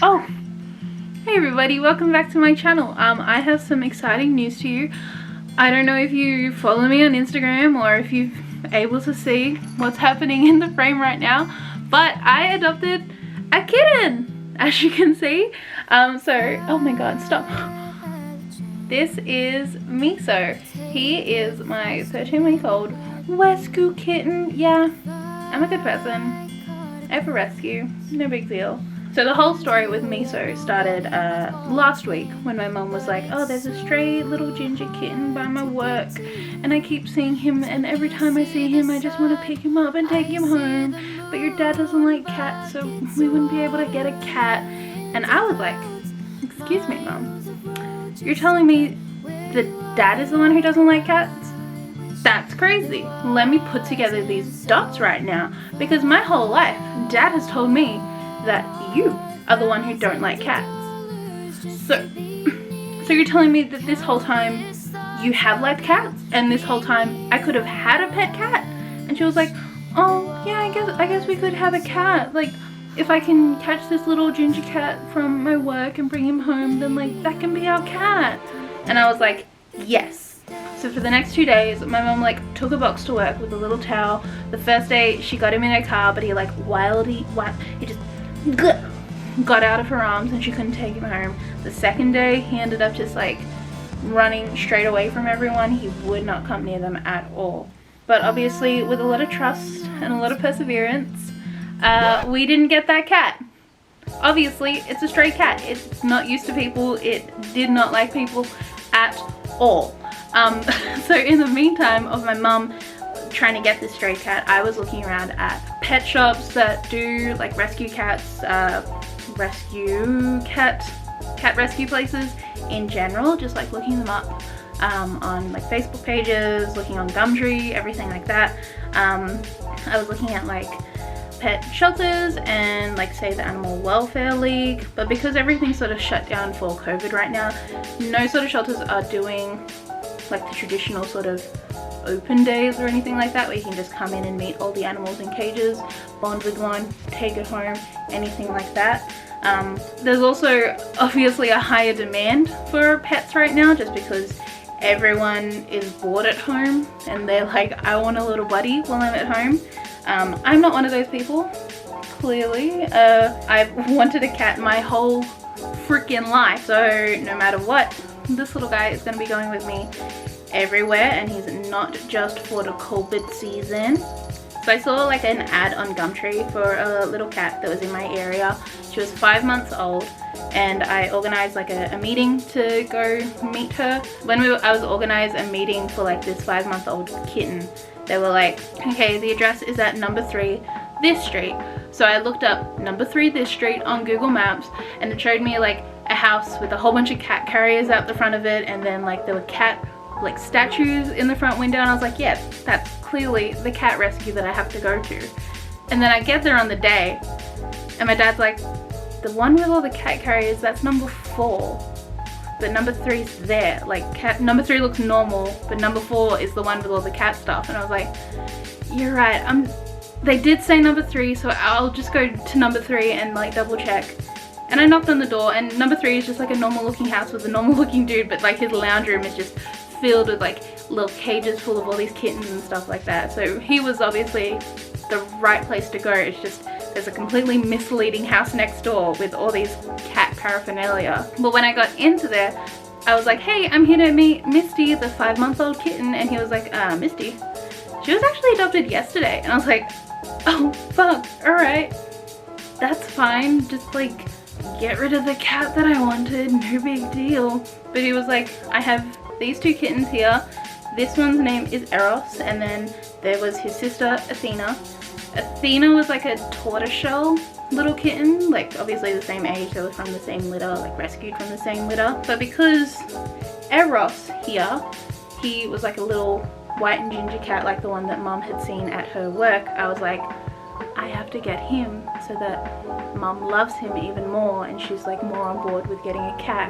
Oh, hey everybody, welcome back to my channel. I have some exciting news to you. I don't know if you follow me on Instagram or if you're able to see what's happening in the frame right now, but I adopted a kitten, as you can see. Oh my god, stop. This is Miso. He is my 13-week-old rescue kitten. Yeah, I'm a good person. Ever rescue, no big deal. So the whole story with Miso started last week when my mum was like, oh, there's a stray little ginger kitten by my work and I keep seeing him, and every time I see him I just want to pick him up and take him home, but your dad doesn't like cats, so we wouldn't be able to get a cat. And I was like, excuse me, Mum, you're telling me that dad is the one who doesn't like cats? That's crazy. Let me put together these dots right now, because my whole life dad has told me that you are the one who don't like cats. So you're telling me that this whole time you have liked cats, and this whole time I could have had a pet cat? And she was like, oh yeah, I guess we could have a cat. Like, if I can catch this little ginger cat from my work and bring him home, then like that can be our cat. And I was like, yes. So for the next 2 days, my mom like took a box to work with a little towel. The first day she got him in her car, but he like he just got out of her arms and she couldn't take him home. The second day he ended up just like running straight away from everyone. He would not come near them at all. But obviously with a lot of trust and a lot of perseverance, we didn't get that cat. Obviously it's a stray cat. It's not used to people. It did not like people at all. So in the meantime of my mum trying to get this stray cat, I was looking around at pet shops that do like rescue cats, cat rescue places in general, just like looking them up on like Facebook pages, looking on Gumtree, everything like that. I was looking at like pet shelters and like say the Animal Welfare League, but because everything's sort of shut down for COVID right now, no sort of shelters are doing like the traditional sort of open days or anything like that, where you can just come in and meet all the animals in cages, bond with one, take it home, anything like that. There's also obviously a higher demand for pets right now, just because everyone is bored at home and they're like, I want a little buddy while I'm at home. I'm not one of those people, clearly. I've wanted a cat my whole freaking life, so no matter what, this little guy is going to be going with me everywhere, and he's not just for the COVID season. So I saw like an ad on Gumtree for a little cat that was in my area. She was 5 months old, and I organized like a meeting to go meet her. When I was organized a meeting for like this 5-month-old kitten, they were like, okay, the address is at number 3 this street. So I looked up number 3 this street on Google Maps, and it showed me like a house with a whole bunch of cat carriers out the front of it, and then like there were cat like statues in the front window, and I was like, yeah, that's clearly the cat rescue that I have to go to. And then I get there on the day and my dad's like, the one with all the cat carriers, that's number 4, but number 3's there. Like number 3 looks normal, but number 4 is the one with all the cat stuff. And I was like, you're right, they did say number 3, so I'll just go to number 3 and like double check. And I knocked on the door, and number 3 is just like a normal looking house with a normal looking dude, but like his lounge room is just filled with like little cages full of all these kittens and stuff like that. So he was obviously the right place to go. It's just there's a completely misleading house next door with all these cat paraphernalia. But when I got into there, I was like, hey, I'm here to meet Misty, the 5-month-old kitten. And he was like, Misty, she was actually adopted yesterday. And I was like, oh fuck, all right, that's fine, just like get rid of the cat that I wanted, no big deal. But he was like, I have these 2 kittens here. This one's name is Eros, and then there was his sister Athena. Athena was like a tortoiseshell little kitten, like obviously the same age, they were from the same litter, like rescued from the same litter. But because Eros here, he was like a little white and ginger cat like the one that Mum had seen at her work, I was like, I have to get him so that Mum loves him even more and she's like more on board with getting a cat.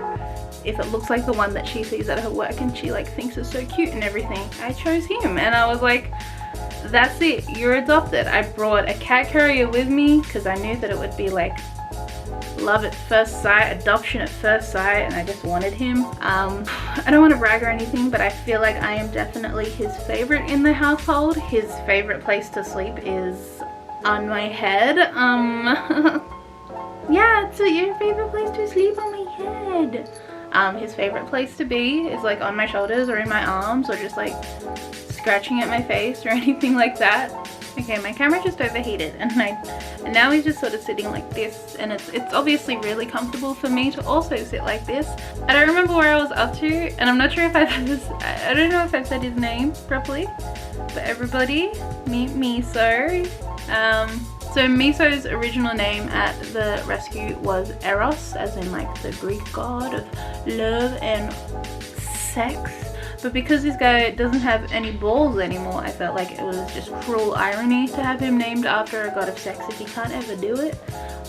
If it looks like the one that she sees at her work and she like thinks is so cute and everything, I chose him. And I was like, that's it, you're adopted. I brought a cat carrier with me because I knew that it would be like love at first sight, adoption at first sight, and I just wanted him. I don't want to brag or anything, but I feel like I am definitely his favorite in the household. His favorite place to sleep is on my head. Yeah, so your favorite place to sleep on my head. His favorite place to be is like on my shoulders or in my arms or just like scratching at my face or anything like that. Okay, my camera just overheated and now he's just sort of sitting like this, and it's obviously really comfortable for me to also sit like this. I don't remember where I was up to, and I'm not sure if I don't know if I've said his name properly, but everybody, meet Miso. So Miso's original name at the rescue was Eros, as in like the Greek god of love and sex. But because this guy doesn't have any balls anymore, I felt like it was just cruel irony to have him named after a god of sex if he can't ever do it.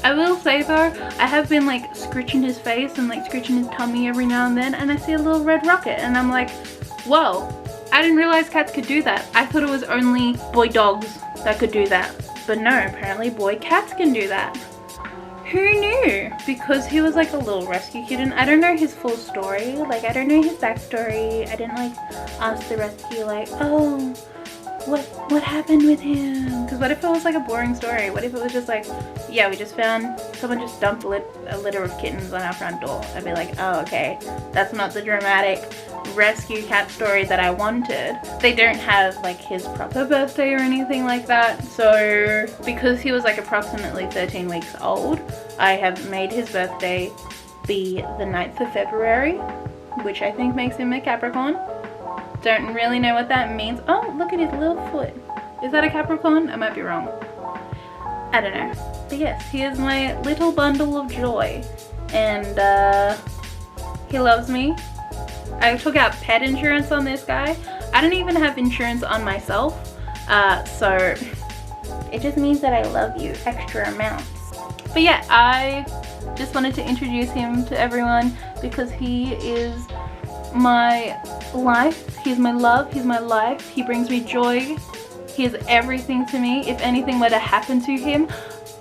I will say though, I have been like scritching his face and like scritching his tummy every now and then, and I see a little red rocket and I'm like, whoa, I didn't realize cats could do that. I thought it was only boy dogs that could do that. But no, apparently boy cats can do that. Who knew? Because he was like a little rescue kitten. I don't know his full story. Like, I don't know his backstory. I didn't like ask the rescue like, oh, what happened with him? Because what if it was like a boring story? What if it was just like, yeah, we just found someone just dumped a litter of kittens on our front door. I'd be like, oh, okay, that's not the dramatic rescue cat story that I wanted. They don't have like his proper birthday or anything like that. So because he was like approximately 13 weeks old, I have made his birthday be the 9th of February, which I think makes him a Capricorn. Don't really know what that means. Oh, look at his little foot. Is that a Capricorn? I might be wrong. I don't know. But yes, he is my little bundle of joy. And he loves me. I took out pet insurance on this guy. I don't even have insurance on myself. So it just means that I love you extra amounts. But yeah, I just wanted to introduce him to everyone because he is my life. He's my love. He's my life. He brings me joy. He is everything to me. If anything were to happen to him,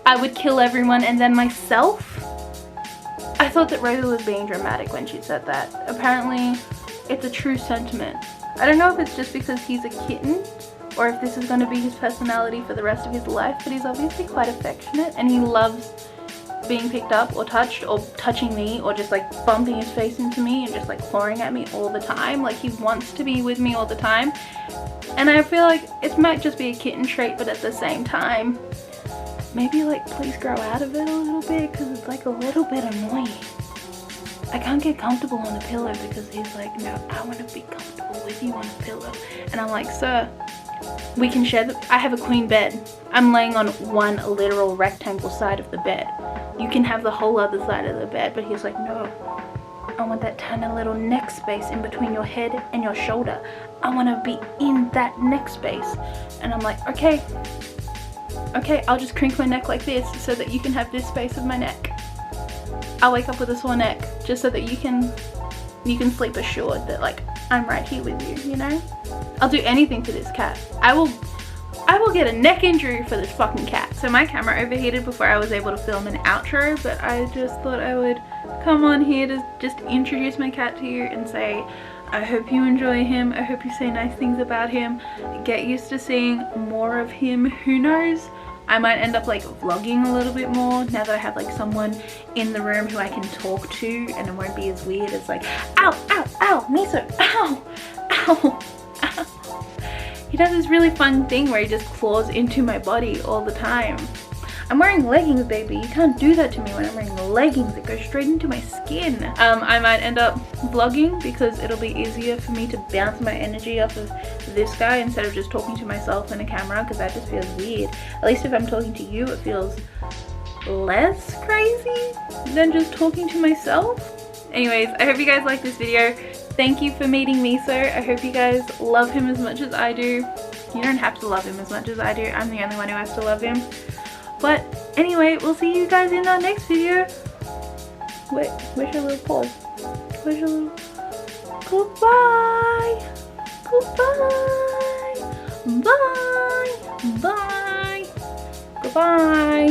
I would kill everyone and then myself. I thought that Rosa was being dramatic when she said that. Apparently, it's a true sentiment. I don't know if it's just because he's a kitten or if this is going to be his personality for the rest of his life, but he's obviously quite affectionate and he loves being picked up or touched or touching me or just like bumping his face into me and just like clawing at me all the time. Like, he wants to be with me all the time. And I feel like it might just be a kitten trait, but at the same time, maybe like please grow out of it a little bit because it's like a little bit annoying. I can't get comfortable on a pillow because he's like, no, I want to be comfortable with you on a pillow. And I'm like, sir, we can share I have a queen bed. I'm laying on one literal rectangle side of the bed. You can have the whole other side of the bed. But he's like, no, I want that tiny little neck space in between your head and your shoulder. I want to be in that neck space. And I'm like, okay, I'll just crank my neck like this so that you can have this space of my neck. I'll wake up with a sore neck just so that you can sleep assured that like I'm right here with you, you know? I'll do anything for this cat. I will get a neck injury for this fucking cat. So my camera overheated before I was able to film an outro, but I just thought I would come on here to just introduce my cat to you and say, I hope you enjoy him. I hope you say nice things about him. Get used to seeing more of him. Who knows? I might end up like vlogging a little bit more now that I have like someone in the room who I can talk to and it won't be as weird as like, ow, ow, ow, Miso, ow, ow, ow. He does this really fun thing where he just claws into my body all the time. I'm wearing leggings, baby. You can't do that to me when I'm wearing leggings. It goes straight into my skin. I might end up vlogging because it'll be easier for me to bounce my energy off of this guy instead of just talking to myself in a camera, because that just feels weird. At least if I'm talking to you, it feels less crazy than just talking to myself. Anyways, I hope you guys like this video. Thank you for meeting Miso. I hope you guys love him as much as I do. You don't have to love him as much as I do. I'm the only one who has to love him. But anyway, we'll see you guys in our next video. Wait, where's your little pause? Where's your little... Goodbye! Goodbye! Bye! Bye! Goodbye!